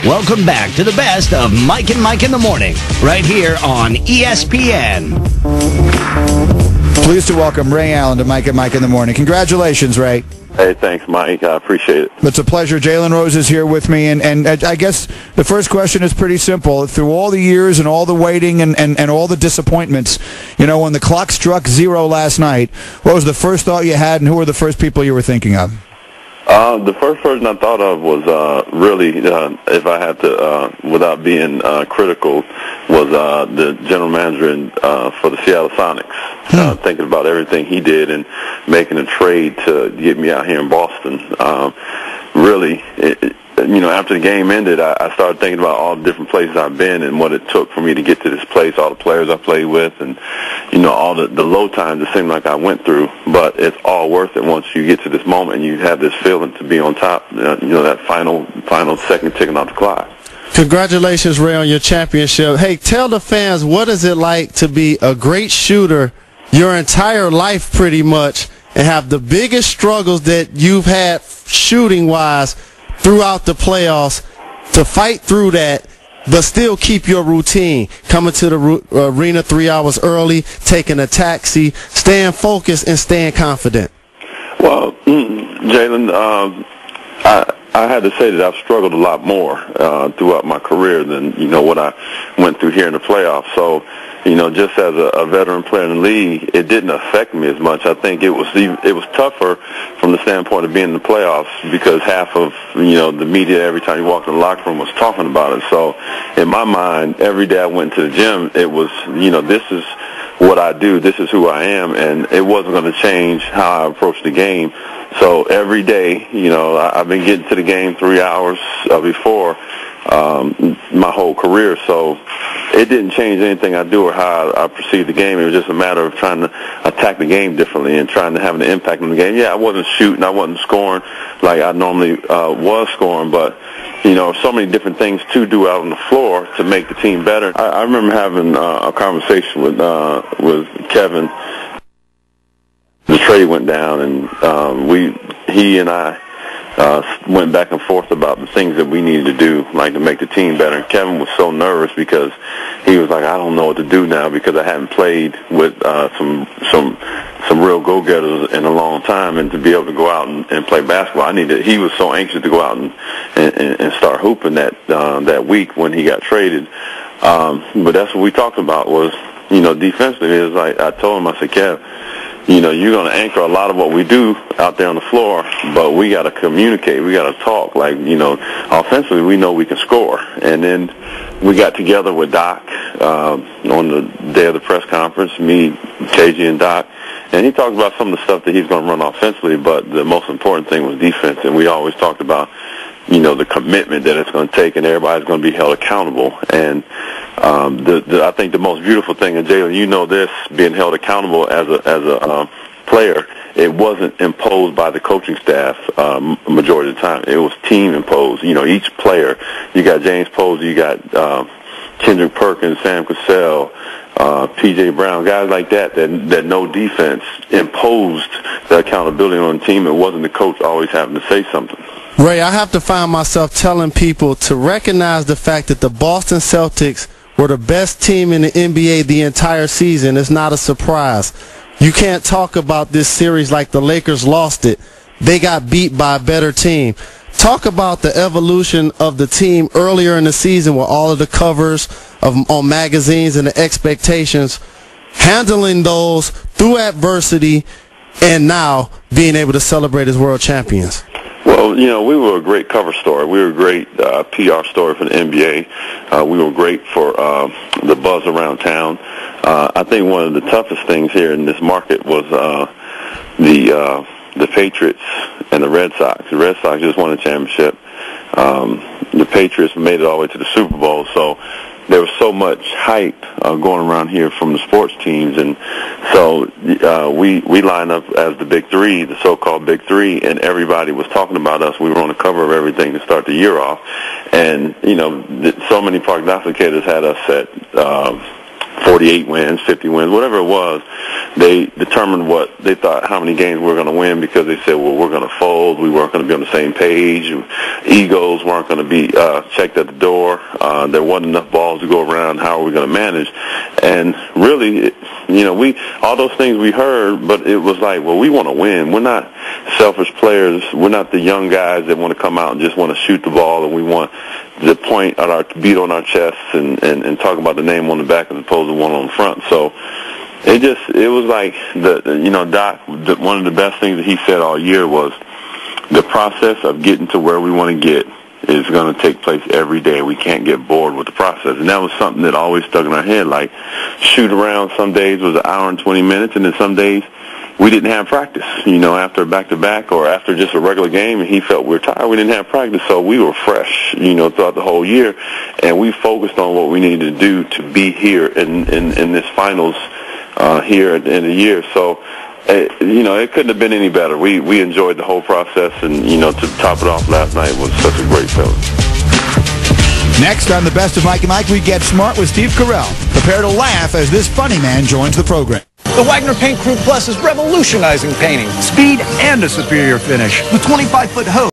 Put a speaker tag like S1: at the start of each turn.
S1: Welcome back to the best of Mike and Mike in the Morning, right here on ESPN.
S2: Pleased to welcome Ray Allen to Mike and Mike in the Morning. Congratulations, Ray.
S3: Hey, thanks, Mike. I appreciate it.
S2: It's a pleasure. Jalen Rose is here with me, and I guess the first question is pretty simple. Through all the years and all the waiting and all the disappointments, you know, when the clock struck 0 last night, what was the first thought you had, and who were the first people you were thinking of?
S3: The first person I thought of was really, if I had to, without being critical, was the general manager for the Seattle Sonics. Thinking about everything he did and making a trade to get me out here in Boston. Really, after the game ended, I started thinking about all the different places I've been and what it took for me to get to this place, all the players I played with, and, all the low times it seemed like I went through. But it's all worth it once you get to this moment and you have this feeling to be on top, that final second ticking off the clock.
S4: Congratulations, Ray, on your championship. Hey, tell the fans, what is it like to be a great shooter your entire life pretty much and have the biggest struggles that you've had shooting-wise throughout the playoffs, to fight through that but still keep your routine, coming to the arena 3 hours early, taking a taxi, staying focused and staying confident?
S3: Well, Jalen, I had to say that I've struggled a lot more throughout my career than, what I went through here in the playoffs. So, just as a veteran player in the league, it didn't affect me as much. I think it was tougher from the standpoint of being in the playoffs because half of, the media every time you walked in the locker room was talking about it. So in my mind, every day I went to the gym, it was, this is what I do, this is who I am, and it wasn't going to change how I approach the game. So every day, I've been getting to the game 3 hours before my whole career. So it didn't change anything I do or how I perceive the game. It was just a matter of trying to attack the game differently and trying to have an impact on the game. Yeah, I wasn't shooting, I wasn't scoring like I normally was scoring, but so many different things to do out on the floor to make the team better. I remember having a conversation with Kevin. The trade went down, and he and I went back and forth about the things that we needed to do, like to make the team better. And Kevin was so nervous because he was like, I don't know what to do now because I haven't played with some real go-getters in a long time, and to be able to go out and play basketball, he was so anxious to go out and start hooping that week when he got traded. But that's what we talked about was, defensively. It was like I told him, I said, Kev, you're going to anchor a lot of what we do out there on the floor, but we got to communicate. We got to talk. Like, offensively, we know we can score. And then we got together with Doc on the day of the press conference, me, KG, and Doc, and he talked about some of the stuff that he's going to run offensively, but the most important thing was defense. And we always talked about, the commitment that it's going to take, and everybody's going to be held accountable. And I think the most beautiful thing, and Jalen, this, being held accountable as a player, it wasn't imposed by the coaching staff majority of the time. It was team imposed. Each player, you got James Posey, you got Kendrick Perkins, Sam Cassell, P.J. Brown, guys like that know defense, imposed the accountability on the team. It wasn't the coach always having to say something.
S4: Ray, I have to find myself telling people to recognize the fact that the Boston Celtics were the best team in the NBA the entire season. It's not a surprise. You can't talk about this series like the Lakers lost it. They got beat by a better team. Talk about the evolution of the team earlier in the season with all of the covers on magazines and the expectations, handling those through adversity, and now being able to celebrate as world champions.
S3: Well, we were a great cover story. We were a great PR story for the NBA. We were great for the buzz around town. I think one of the toughest things here in this market was the Patriots and the Red Sox. The Red Sox just won a championship. The Patriots made it all the way to the Super Bowl. So there was so much hype going around here from the sports teams, and so we lined up as the Big Three, the so-called Big Three, and everybody was talking about us. We were on the cover of everything to start the year off, and so many prognosticators had us at 48 wins, 50 wins, whatever it was. they determined what they thought, how many games we were going to win, because they said, well, we're going to fold. We weren't going to be on the same page. Egos weren't going to be checked at the door. There wasn't enough balls to go around. How are we going to manage? And really, all those things we heard, but it was like, well, we want to win. We're not selfish players. We're not the young guys that want to come out and just want to shoot the ball, and we want to beat on our chests and talk about the name on the back as opposed to one on the front. So it was like Doc, one of the best things that he said all year was the process of getting to where we want to get is going to take place every day. We can't get bored with the process. And that was something that always stuck in our head, like shoot around some days was an hour and 20 minutes, and then some days we didn't have practice, after a back-to-back or after just a regular game, and he felt we were tired. We didn't have practice, so we were fresh, throughout the whole year, and we focused on what we needed to do to be here in this finals here at the end of the year. So, it couldn't have been any better. We enjoyed the whole process, and, to top it off last night was such a great feeling.
S2: Next on the Best of Mike and Mike, we get smart with Steve Carell. Prepare to laugh as this funny man joins the program.
S5: The Wagner Paint Crew Plus is revolutionizing painting.
S6: Speed and a superior finish.
S5: The 25-foot hose